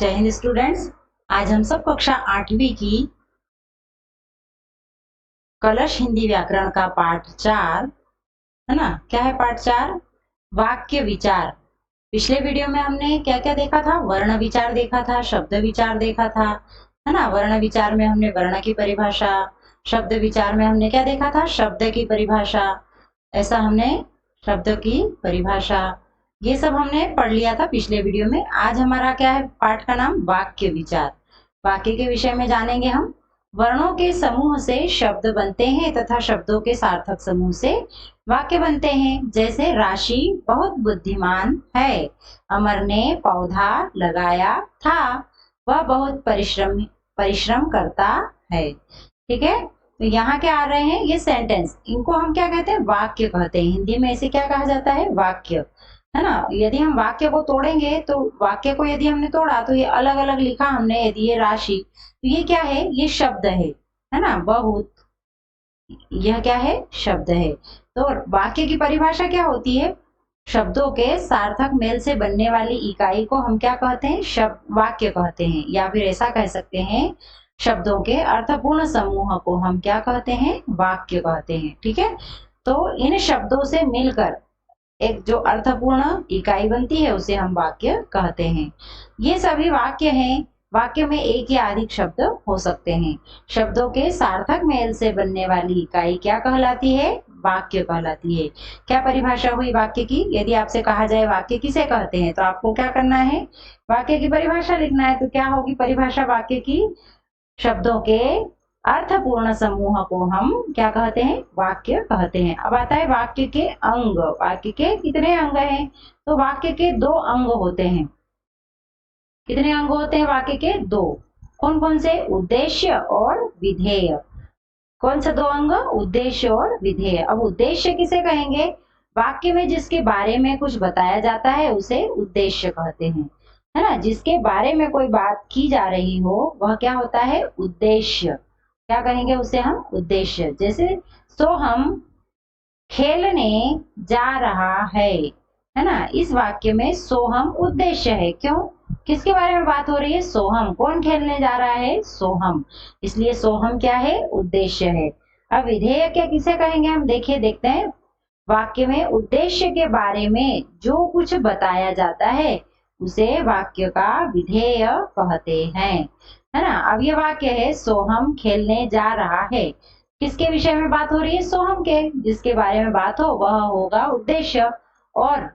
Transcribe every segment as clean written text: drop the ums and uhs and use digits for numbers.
जय हिंद स्टूडेंट्स। आज हम सब कक्षा 8वीं की कलश हिंदी व्याकरण का पाठ 4 है ना। क्या है पाठ 4? वाक्य विचार। पिछले वीडियो में हमने क्या क्या देखा था? वर्ण विचार देखा था, शब्द विचार देखा था, है ना। वर्ण विचार में हमने वर्ण की परिभाषा, शब्द विचार में हमने क्या देखा था? शब्द की परिभाषा। ऐसा हमने शब्द की परिभाषा ये सब हमने पढ़ लिया था पिछले वीडियो में। आज हमारा क्या है? पाठ का नाम वाक्य विचार। वाक्य के विषय में जानेंगे हम। वर्णों के समूह से शब्द बनते हैं तथा शब्दों के सार्थक समूह से वाक्य बनते हैं। जैसे राशि बहुत बुद्धिमान है, अमर ने पौधा लगाया था, वह बहुत परिश्रम करता है। ठीक है, तो यहाँ क्या आ रहे हैं? ये सेंटेंस, इनको हम क्या कहते हैं? वाक्य कहते हैं। हिंदी में इसे क्या कहा जाता है? वाक्य, है ना। यदि हम वाक्य को तोड़ेंगे तो वाक्य को यदि हमने तोड़ा तो ये अलग अलग लिखा हमने। यदि ये राशि, तो ये क्या है? ये शब्द है ना। बहुत, यह क्या है? शब्द है। तो वाक्य की परिभाषा क्या होती है? शब्दों के सार्थक मेल से बनने वाली इकाई को हम क्या कहते हैं? शब्द वाक्य कहते हैं। या फिर ऐसा कह सकते हैं, शब्दों के अर्थपूर्ण समूह को हम क्या कहते हैं? वाक्य कहते हैं। ठीक है, तो इन शब्दों से मिलकर एक जो अर्थपूर्ण इकाई बनती है उसे हम वाक्य कहते हैं। ये सभी वाक्य हैं। वाक्य में एक या अधिक शब्द हो सकते हैं। शब्दों के सार्थक मेल से बनने वाली इकाई क्या कहलाती है? वाक्य कहलाती है। क्या परिभाषा हुई वाक्य की? यदि आपसे कहा जाए वाक्य किसे कहते हैं, तो आपको क्या करना है? वाक्य की परिभाषा लिखना है। तो क्या होगी परिभाषा वाक्य की? शब्दों के अर्थपूर्ण समूह को हम क्या कहते हैं? वाक्य कहते हैं। अब आता है वाक्य के अंग। वाक्य के कितने अंग हैं? तो वाक्य के 2 अंग होते हैं। कितने अंग होते हैं वाक्य के? 2। कौन कौन से? उद्देश्य और विधेय। कौन सा 2 अंग? उद्देश्य और विधेय। अब उद्देश्य किसे कहेंगे? वाक्य में जिसके बारे में कुछ बताया जाता है उसे उद्देश्य कहते हैं, है ना। जिसके बारे में कोई बात की जा रही हो वह क्या होता है? उद्देश्य। क्या कहेंगे उसे हम? उद्देश्य। जैसे सोहम खेलने जा रहा है ना। इस वाक्य में सोहम उद्देश्य है। क्यों? किसके बारे में बात हो रही है? सोहम। कौन खेलने जा रहा है? सोहम। इसलिए सोहम क्या है? उद्देश्य है। अब विधेय क्या किसे कहेंगे हम? देखिए, देखते हैं। वाक्य में उद्देश्य के बारे में जो कुछ बताया जाता है उसे वाक्य का विधेय कहते हैं, है ना। अब ये वाक्य है सोहम खेलने जा रहा है। किसके विषय में बात हो रही है? सोहम के। जिसके बारे में बात हो वह होगा उद्देश्य। और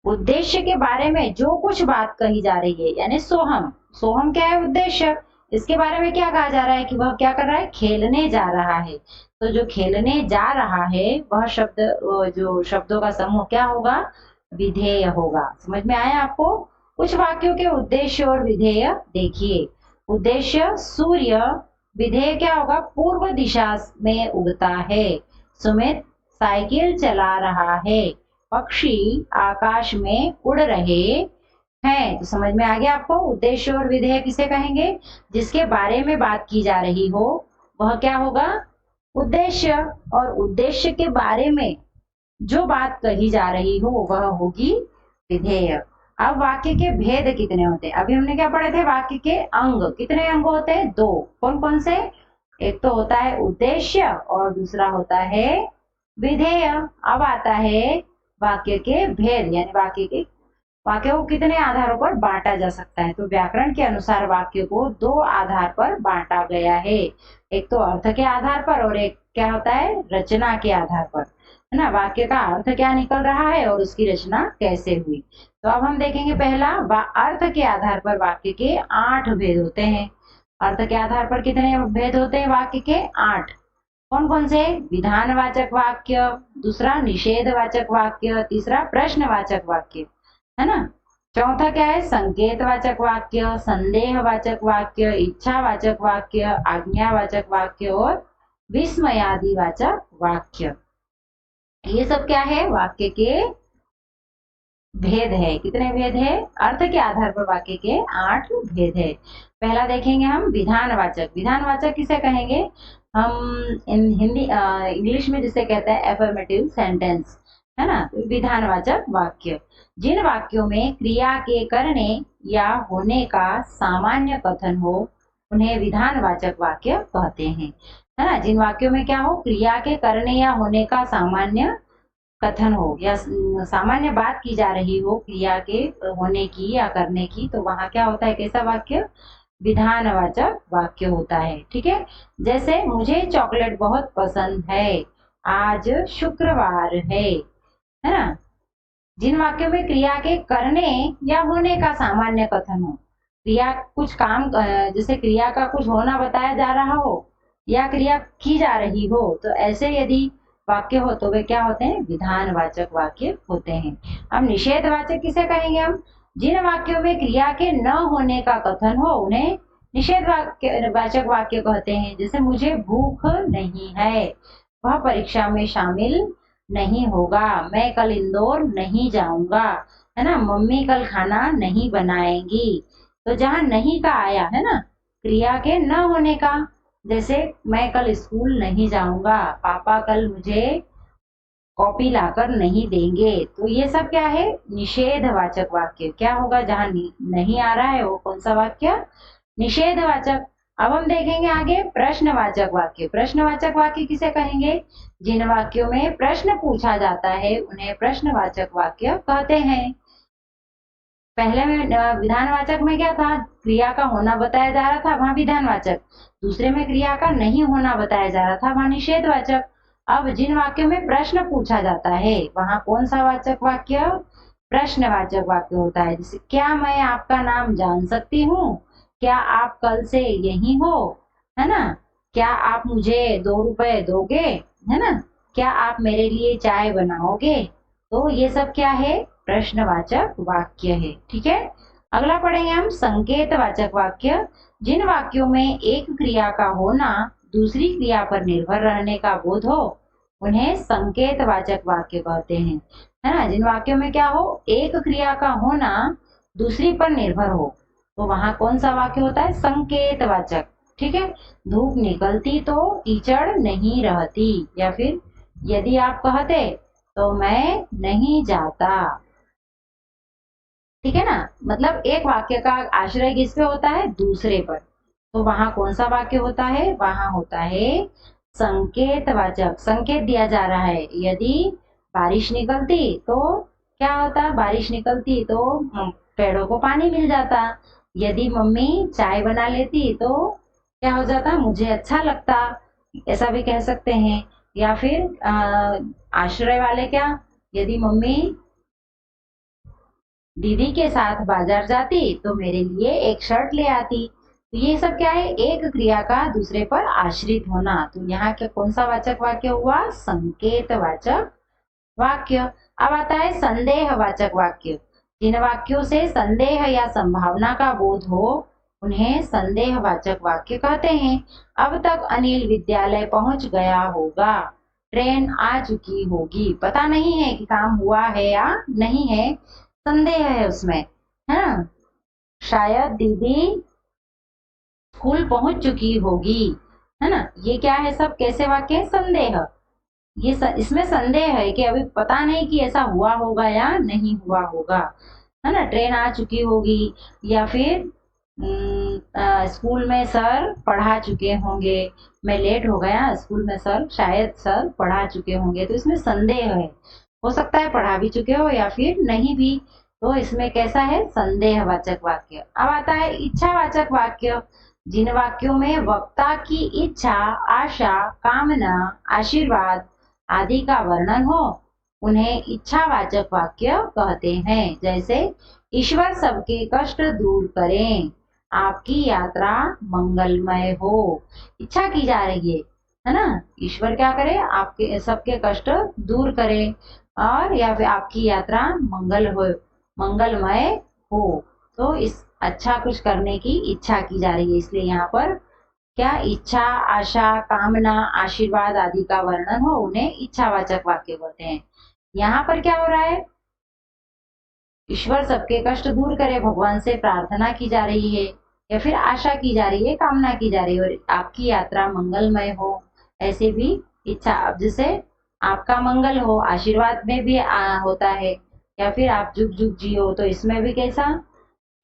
उद्देश्य के बारे में जो कुछ बात कही जा रही है यानी सोहम, सोहम क्या है? उद्देश्य। इसके बारे में क्या कहा जा रहा है कि वह क्या कर रहा है? खेलने जा रहा है। तो जो खेलने जा रहा है वह शब्द, जो शब्दों का समूह क्या होगा? विधेय होगा। समझ में आया आपको? कुछ वाक्यों के उद्देश्य और विधेय देखिए। उद्देश्य सूर्य, विधेय क्या होगा? पूर्व दिशा में उगता है। सुमित साइकिल चला रहा है। पक्षी आकाश में उड़ रहे हैं। तो समझ में आ गया आपको? उद्देश्य और विधेय किसे कहेंगे? जिसके बारे में बात की जा रही हो वह क्या होगा? उद्देश्य। और उद्देश्य के बारे में जो बात कही जा रही हो वह होगी विधेय। अब वाक्य के भेद कितने होते हैं? अभी हमने क्या पढ़े थे? वाक्य के अंग। कितने अंग होते हैं? 2। कौन कौन से? एक तो होता है उद्देश्य और दूसरा होता है विधेय। अब आता है वाक्य के भेद, यानी वाक्य को कितने आधारों पर बांटा जा सकता है। तो व्याकरण के अनुसार वाक्य को 2 आधार पर बांटा गया है। एक तो अर्थ के आधार पर और एक क्या होता है? रचना के आधार पर, है ना। वाक्य का अर्थ क्या निकल रहा है और उसकी रचना कैसे हुई। तो अब हम देखेंगे पहला, अर्थ के आधार पर वाक्य के 8 भेद होते हैं। अर्थ के आधार पर कितने भेद होते हैं? वाक्य के 8। कौन कौन से? विधानवाचक वाक्य, दूसरा निषेधवाचक वाक्य, तीसरा प्रश्नवाचक वाक्य, है ना। चौथा क्या है? संकेतवाचक वाक्य, संदेहवाचक वाक्य, इच्छावाचक वाक्य, आज्ञावाचक वाक्य और विस्मयादिवाचक वाक्य। ये सब क्या है? वाक्य के भेद है। कितने भेद है? अर्थ के आधार पर वाक्य के 8 भेद है। पहला देखेंगे हम विधानवाचक। विधानवाचक किसे कहेंगे हम? इन हिंदी इंग्लिश में जिसे कहते हैं एफर्मेटिव सेंटेंस, है ना। विधानवाचक वाक्य, जिन वाक्यों में क्रिया के करने या होने का सामान्य कथन हो उन्हें विधानवाचक वाक्य कहते हैं, है ना। जिन वाक्यों में क्या हो, क्रिया के करने या होने का सामान्य कथन हो या सामान्य बात की जा रही हो क्रिया के होने की या करने की, तो वहां क्या होता है, कैसा वाक्य, विधानवाचक वाक्य होता है। ठीक है, जैसे मुझे चॉकलेट बहुत पसंद है, आज शुक्रवार है ना। जिन वाक्यों में क्रिया के करने या होने का सामान्य कथन हो, क्रिया कुछ काम जैसे क्रिया का कुछ होना बताया जा रहा हो या क्रिया की जा रही हो, तो ऐसे यदि वाक्य हो तो वे क्या होते हैं, विधानवाचक वाक्य होते हैं। अब निषेधवाचक किसे कहेंगे हम, जिन वाक्यों में क्रिया के न होने का कथन हो उन्हें निषेधवाचक वाक्य कहते हैं। जैसे मुझे भूख नहीं है, वह परीक्षा में शामिल नहीं होगा, मैं कल इंदौर नहीं जाऊंगा, है ना। मम्मी कल खाना नहीं बनाएंगी, तो जहां नहीं का आया है ना, क्रिया के न होने का, जैसे मैं कल स्कूल नहीं जाऊंगा, पापा कल मुझे कॉपी लाकर नहीं देंगे, तो ये सब क्या है, निषेधवाचक वाक्य। क्या होगा, जहां नहीं आ रहा है वो कौन सा वाक्य, निषेधवाचक। अब हम देखेंगे आगे प्रश्नवाचक वाक्य। प्रश्नवाचक वाक्य किसे कहेंगे, जिन वाक्यों में प्रश्न पूछा जाता है उन्हें प्रश्नवाचक वाक्य कहते हैं। पहले में विधानवाचक में क्या था, क्रिया का होना बताया जा रहा था, वहां विधानवाचक। दूसरे में क्रिया का नहीं होना बताया जा रहा था, वहां निषेधवाचक। अब जिन वाक्यों में प्रश्न पूछा जाता है वहां कौन सा वाचक वाक्य, प्रश्नवाचक वाक्य होता है। जैसे क्या मैं आपका नाम जान सकती हूँ, क्या आप कल से यही हो, है ना। क्या आप मुझे 2 रुपए दोगे, है ना। क्या आप मेरे लिए चाय बनाओगे, तो ये सब क्या है, प्रश्नवाचक वाक्य है। ठीक है, अगला पढ़ेंगे हम संकेतवाचक वाक्य। जिन वाक्यों में एक क्रिया का होना दूसरी क्रिया पर निर्भर रहने का बोध हो उन्हें संकेतवाचक वाक्य कहते हैं, है ना। जिन वाक्यों में क्या हो, एक क्रिया का होना दूसरी पर निर्भर हो, तो वहां कौन सा वाक्य होता है, संकेतवाचक। ठीक है, धूप निकलती तो कीचड़ नहीं रहती, या फिर यदि आप कहते तो मैं नहीं जाता। ठीक है ना, मतलब एक वाक्य का आश्रय किस पे होता है, दूसरे पर, तो वहां कौन सा वाक्य होता है, वहां होता है संकेतवाचक। संकेत दिया जा रहा है, यदि बारिश निकलती तो क्या होता, बारिश निकलती तो पेड़ों को पानी मिल जाता। यदि मम्मी चाय बना लेती तो क्या हो जाता, मुझे अच्छा लगता, ऐसा भी कह सकते हैं। या फिर आश्रय वाले क्या, यदि मम्मी दीदी के साथ बाजार जाती तो मेरे लिए एक शर्ट ले आती। तो ये सब क्या है, एक क्रिया का दूसरे पर आश्रित होना, तो यहाँ के कौन सा वाचक वाक्य हुआ, संकेतवाचक वाक्य। अब आता है संदेहवाचक वाक्य। जिन वाक्यों से संदेह या संभावना का बोध हो उन्हें संदेहवाचक वाक्य कहते हैं। अब तक अनिल विद्यालय पहुंच गया होगा, ट्रेन आ चुकी होगी, पता नहीं है कि काम हुआ है या नहीं है, संदेह है उसमें, है ना। शायद दीदी स्कूल पहुंच चुकी होगी, है ना। ये क्या है, सब कैसे वाक्य है, संदेह। इसमें संदेह है कि अभी पता नहीं कि ऐसा हुआ होगा या नहीं हुआ होगा, है ना। ट्रेन आ चुकी होगी, या फिर स्कूल में सर पढ़ा चुके होंगे, मैं लेट हो गया स्कूल में सर, शायद सर पढ़ा चुके होंगे, तो इसमें संदेह है, हो सकता है पढ़ा भी चुके हो या फिर नहीं भी, तो इसमें कैसा है, संदेहवाचक वाक्य। अब आता है इच्छावाचक वाक्य। जिन वाक्यों में वक्ता की इच्छा, आशा, कामना, आशीर्वाद आदि का वर्णन हो उन्हें इच्छावाचक वाक्य कहते हैं। जैसे ईश्वर सबके कष्ट दूर करें, आपकी यात्रा मंगलमय हो, इच्छा की जा रही है ना। ईश्वर क्या करे, आपके सबके कष्ट दूर करे, और या फिर आपकी यात्रा मंगलमय हो, तो इस अच्छा कुछ करने की इच्छा की जा रही है, इसलिए यहाँ पर क्या, इच्छा, आशा, कामना, आशीर्वाद आदि का वर्णन हो उन्हें इच्छावाचक वाक्य कहते हैं। यहाँ पर क्या हो रहा है, ईश्वर सबके कष्ट दूर करे, भगवान से प्रार्थना की जा रही है, या फिर आशा की जा रही है, कामना की जा रही है, और आपकी यात्रा मंगलमय हो, ऐसे भी इच्छा। अब जैसे आपका मंगल हो, आशीर्वाद में भी होता है, या फिर आप जुग जुग जियो, तो इसमें भी कैसा,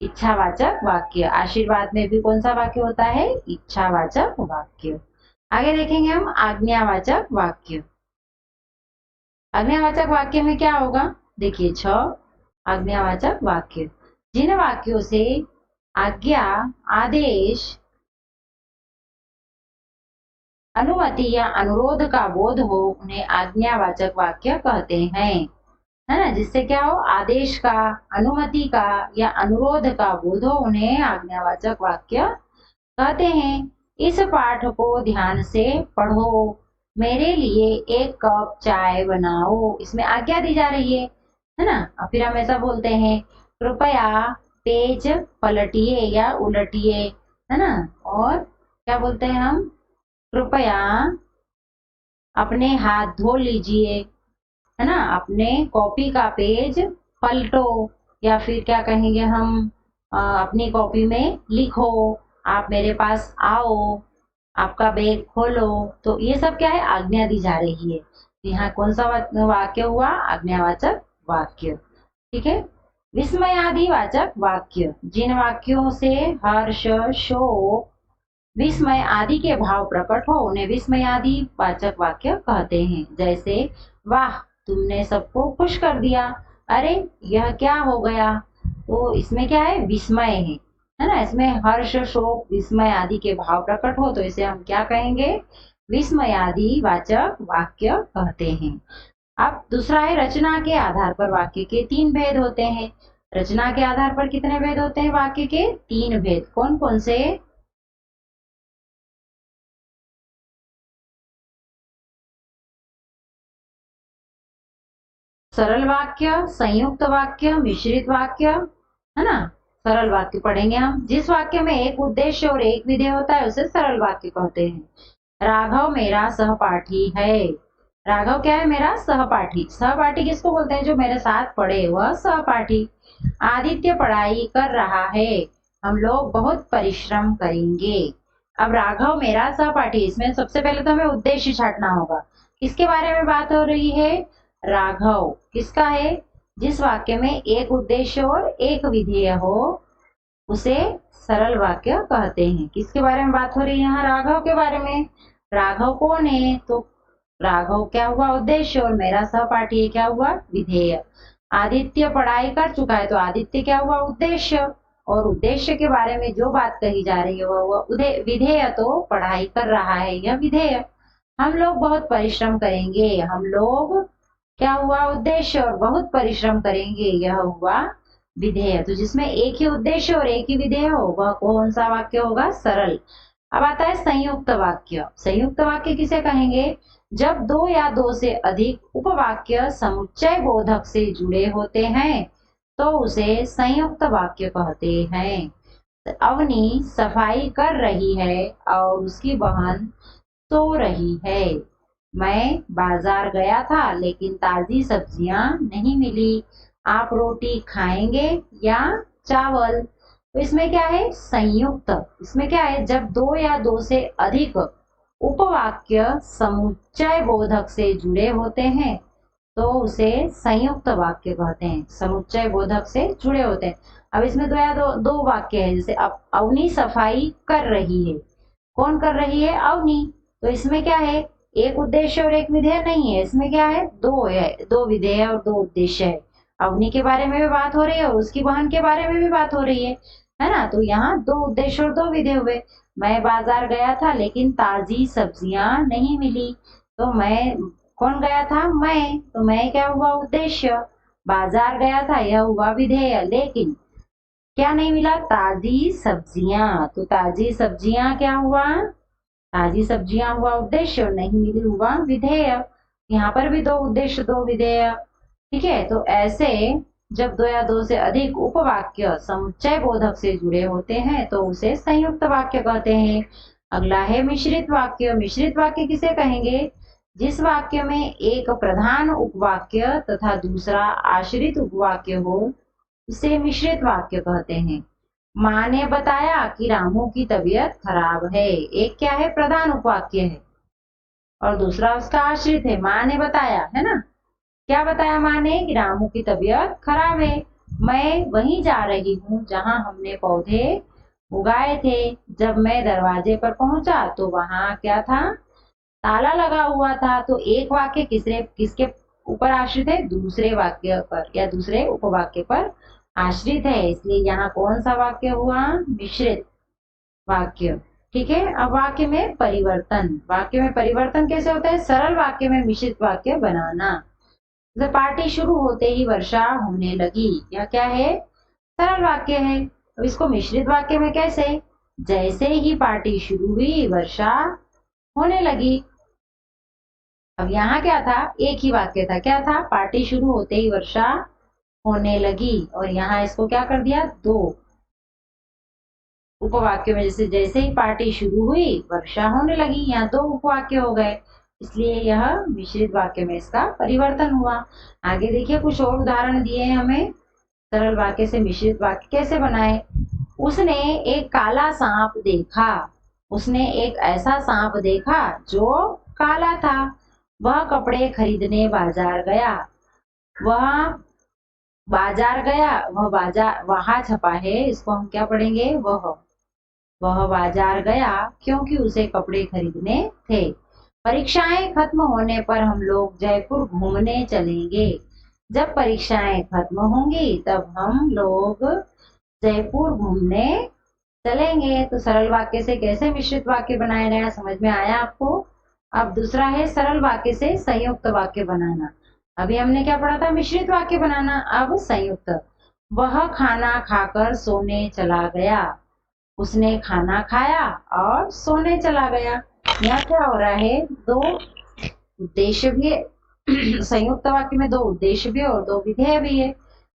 इच्छावाचक वाक्य। आशीर्वाद में भी कौन सा वाक्य होता है, इच्छावाचक वाक्य। आगे देखेंगे हम आज्ञावाचक वाक्य। आज्ञावाचक वाक्य में क्या होगा, देखिए 6 आज्ञावाचक वाक्य। जिन वाक्यों से आज्ञा, आदेश, अनुमति या अनुरोध का बोध हो उन्हें आज्ञावाचक वाक्य कहते हैं, है ना। जिससे क्या हो, आदेश का, अनुमति का या अनुरोध का बोध हो उन्हें आज्ञावाचक वाक्य कहते हैं। इस पाठ को ध्यान से पढ़ो, मेरे लिए 1 कप चाय बनाओ। इसमें आज्ञा दी जा रही है ना। और फिर हम ऐसा बोलते हैं, कृपया पेज पलटिए या उलटिए, है ना। और क्या बोलते हैं हम, कृपया अपने हाथ धो लीजिए, है ना। अपने कॉपी का पेज पलटो, या फिर क्या कहेंगे हम, अपनी कॉपी में लिखो, आप मेरे पास आओ, आपका बैग खोलो। तो ये सब क्या है, आज्ञा दी जा रही है। यहाँ कौन सा वाक्य हुआ, आज्ञावाचक वाक्य। ठीक है। विस्मयादिवाचक वाक्य। जिन वाक्यों से हर्ष, शोक, विस्मय आदि के भाव प्रकट हो उन्हें विस्मयादि वाचक वाक्य कहते हैं। जैसे, वाह तुमने सबको खुश कर दिया, अरे यह क्या हो गया। तो इसमें क्या है, विस्मय है ना। इसमें हर्ष, शोक, विस्मय आदि के भाव प्रकट हो तो इसे हम क्या कहेंगे, विस्मयादि वाचक वाक्य कहते हैं। अब दूसरा है, रचना के आधार पर वाक्य के 3 भेद होते हैं। रचना के आधार पर कितने भेद होते हैं, वाक्य के 3 भेद। कौन कौन से, सरल वाक्य, संयुक्त वाक्य, मिश्रित वाक्य, है ना। सरल वाक्य पढ़ेंगे हम। जिस वाक्य में एक उद्देश्य और एक विधेय होता है उसे सरल वाक्य कहते हैं। राघव मेरा सहपाठी है। राघव क्या है, मेरा सहपाठी। सहपाठी किसको बोलते हैं, जो मेरे साथ पढ़े वह सहपाठी। आदित्य पढ़ाई कर रहा है, हम लोग बहुत परिश्रम करेंगे। अब राघव मेरा सहपाठी, इसमें सबसे पहले तो हमें उद्देश्य छांटना होगा। किसके बारे में बात हो रही है, राघव किसका है, जिस वाक्य में एक उद्देश्य और एक विधेय हो उसे सरल वाक्य कहते हैं। किसके बारे में बात हो रही है, यहाँ राघव के बारे में। राघव कौन है, तो राघव क्या हुआ, उद्देश्य, और मेरा सहपाठी है क्या हुआ, विधेय। आदित्य पढ़ाई कर चुका है तो आदित्य क्या हुआ, उद्देश्य, और उद्देश्य के बारे में जो बात कही जा रही है वह विधेय, तो पढ़ाई कर रहा है यह विधेय। हम लोग बहुत परिश्रम करेंगे, हम लोग क्या हुआ, उद्देश्य, और बहुत परिश्रम करेंगे यह हुआ विधेय। तो जिसमें एक ही उद्देश्य और एक ही विधेय हो वह कौन सा वाक्य होगा, सरल। अब आता है संयुक्त वाक्य। संयुक्त वाक्य किसे कहेंगे, जब 2 या 2 से अधिक उपवाक्य समुच्चय बोधक से जुड़े होते हैं तो उसे संयुक्त वाक्य कहते हैं। अवनी सफाई कर रही है और उसकी बहन सो रही है। मैं बाजार गया था लेकिन ताजी सब्जियां नहीं मिली। आप रोटी खाएंगे या चावल। तो इसमें क्या है, संयुक्त। इसमें क्या है, जब 2 या 2 से अधिक उपवाक्य समुच्चय बोधक से जुड़े होते हैं तो उसे संयुक्त वाक्य कहते हैं। समुच्चय बोधक से जुड़े होते हैं। अब इसमें 2 या 2 वाक्य है, जैसे अवनी सफाई कर रही है। कौन कर रही है, अवनी। तो इसमें क्या है, एक उद्देश्य और एक विधेय नहीं है, इसमें क्या है, 2 है, 2 विधेय और 2 उद्देश्य है। अवनी के बारे में भी बात हो रही है और उसकी बहन के बारे में भी बात हो रही है ना। तो यहाँ 2 उद्देश्य और 2 विधेय हुए। मैं बाजार गया था लेकिन ताजी सब्जियां नहीं मिली। तो मैं, कौन गया था, मैं, तो मैं क्या हुआ, उद्देश्य। बाजार गया था यह हुआ विधेय, लेकिन क्या नहीं मिला, ताजी सब्जियां। तो ताजी सब्जियां क्या हुआ, ताजी सब्जियां हुआ उद्देश्य, और नहीं मिली हुआ विधेय। यहाँ पर भी 2 उद्देश्य 2 विधेय। ठीक है। तो ऐसे जब 2 या 2 से अधिक उपवाक्य समुच्चय बोधक से जुड़े होते हैं तो उसे संयुक्त वाक्य कहते हैं। अगला है मिश्रित वाक्य। मिश्रित वाक्य किसे कहेंगे, जिस वाक्य में एक प्रधान उपवाक्य तथा दूसरा आश्रित उपवाक्य हो उसे मिश्रित वाक्य कहते हैं। माँ ने बताया कि रामू की तबीयत खराब है। एक क्या है, प्रधान उपवाक्य है, और दूसरा उसका आश्रित है। माँ ने बताया, है ना, क्या बताया माँ ने कि रामू की तबीयत खराब है, मैं वहीं जा रही हूँ जहाँ हमने पौधे उगाए थे। जब मैं दरवाजे पर पहुंचा तो वहां क्या था, ताला लगा हुआ था। तो एक वाक्य किसके ऊपर आश्रित है, दूसरे वाक्य पर या दूसरे उपवाक्य पर आश्रित है, इसलिए यहाँ कौन सा वाक्य हुआ, मिश्रित वाक्य। ठीक है, अब वाक्य में परिवर्तन कैसे होता है, सरल वाक्य में मिश्रित वाक्य बनाना। जब पार्टी शुरू होते ही वर्षा होने लगी, यह क्या है, सरल वाक्य है। अब इसको मिश्रित वाक्य में कैसे, जैसे ही पार्टी शुरू हुई वर्षा होने लगी। अब यहाँ क्या था, एक ही वाक्य था, क्या था, पार्टी शुरू होते ही वर्षा होने लगी, और यहाँ इसको क्या कर दिया, दो उपवाक्य में, जैसे जैसे ही पार्टी शुरू हुई वर्षा होने लगी, यहाँ दो उपवाक्य हो गए, इसलिए यह मिश्रित वाक्य में इसका परिवर्तन हुआ। आगे देखिए कुछ और उदाहरण दिए हैं हमें, सरल वाक्य से मिश्रित वाक्य कैसे बनाए। उसने एक काला सांप देखा, उसने एक ऐसा सांप देखा जो काला था। वह कपड़े खरीदने बाजार गया, वह बाजार गया, वह बाजार वहां छपा है, इसको हम क्या पढ़ेंगे, वह बाजार गया क्योंकि उसे कपड़े खरीदने थे। परीक्षाएं खत्म होने पर हम लोग जयपुर घूमने चलेंगे। जब परीक्षाएं खत्म होंगी तब हम लोग जयपुर घूमने चलेंगे। तो सरल वाक्य से कैसे मिश्रित वाक्य बनाया गया, समझ में आया आपको। अब दूसरा है सरल वाक्य से संयुक्त वाक्य बनाना। अभी हमने क्या पढ़ा था, मिश्रित वाक्य बनाना, अब संयुक्त। वह खाना खाकर सोने चला गया, उसने खाना खाया और सोने चला गया। यहाँ क्या हो रहा है, दो उद्देश्य भी है संयुक्त वाक्य में दो उद्देश्य भी और दो विधेय भी है,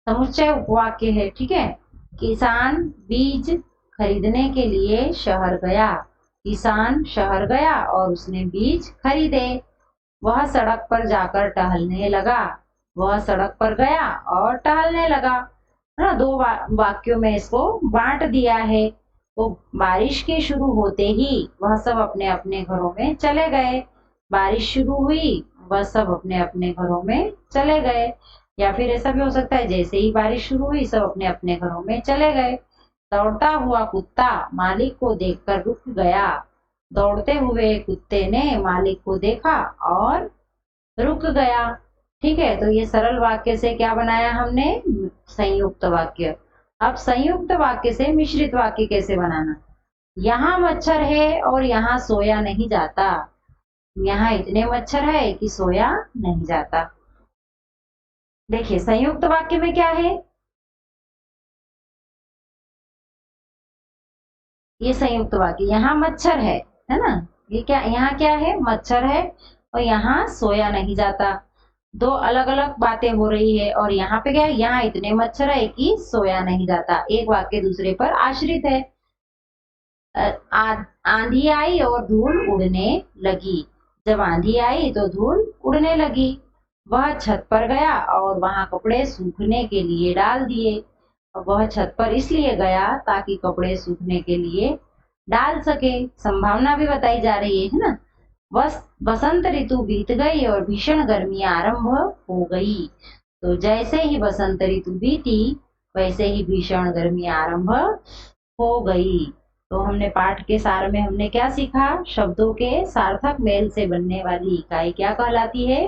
समुच्चय उपवाक्य है। ठीक है, किसान बीज खरीदने के लिए शहर गया, किसान शहर गया और उसने बीज खरीदे। वह सड़क पर जाकर टहलने लगा, वह सड़क पर गया और टहलने लगा, है ना। दो वाक्यों में इसको बांट दिया है। तो बारिश के शुरू होते ही वह सब अपने अपने घरों में चले गए, बारिश शुरू हुई वह सब अपने अपने घरों में चले गए। या फिर ऐसा भी हो सकता है, जैसे ही बारिश शुरू हुई सब अपने अपने घरों में चले गए। दौड़ता हुआ कुत्ता मालिक को देखकर रुक गया, दौड़ते हुए कुत्ते ने मालिक को देखा और रुक गया। ठीक है, तो ये सरल वाक्य से क्या बनाया हमने, संयुक्त वाक्य। अब संयुक्त वाक्य से मिश्रित वाक्य कैसे बनाना। यहाँ मच्छर है और यहाँ सोया नहीं जाता, यहाँ इतने मच्छर है कि सोया नहीं जाता। देखिए संयुक्त वाक्य में क्या है, ये संयुक्त वाक्य, यहाँ मच्छर है ना, ये क्या, यहाँ क्या है, मच्छर है, और यहाँ सोया नहीं जाता। दो अलग अलग बातें हो रही है, और यहाँ पे क्या है, यहाँ इतने मच्छर है कि सोया नहीं जाता। एक वाक्य दूसरे पर आश्रित है। आंधी आई और धूल उड़ने लगी, जब आंधी आई तो धूल उड़ने लगी। वह छत पर गया और वहां कपड़े सूखने के लिए डाल दिए। वह छत पर इसलिए गया ताकि कपड़े सूखने के लिए डाल सके। संभावना भी बताई जा रही है ना। बसंत ऋतु बीत गई और भीषण गर्मी आरंभ हो गई। तो जैसे ही बसंत ऋतु बीती वैसे ही भीषण गर्मी आरंभ हो गई। तो हमने पाठ के सार में हमने क्या सीखा, शब्दों के सार्थक मेल से बनने वाली इकाई क्या कहलाती है,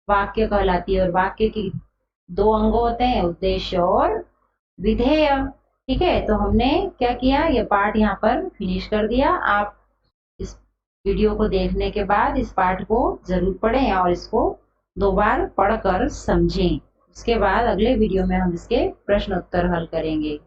वाक्य कहलाती है। और वाक्य की दो अंग होते हैं, उद्देश्य और विधेय। ठीक है, तो हमने क्या किया, ये पाठ यहाँ पर फिनिश कर दिया। आप इस वीडियो को देखने के बाद इस पाठ को जरूर पढ़ें और इसको 2 बार पढ़कर समझें। उसके बाद अगले वीडियो में हम इसके प्रश्न उत्तर हल करेंगे।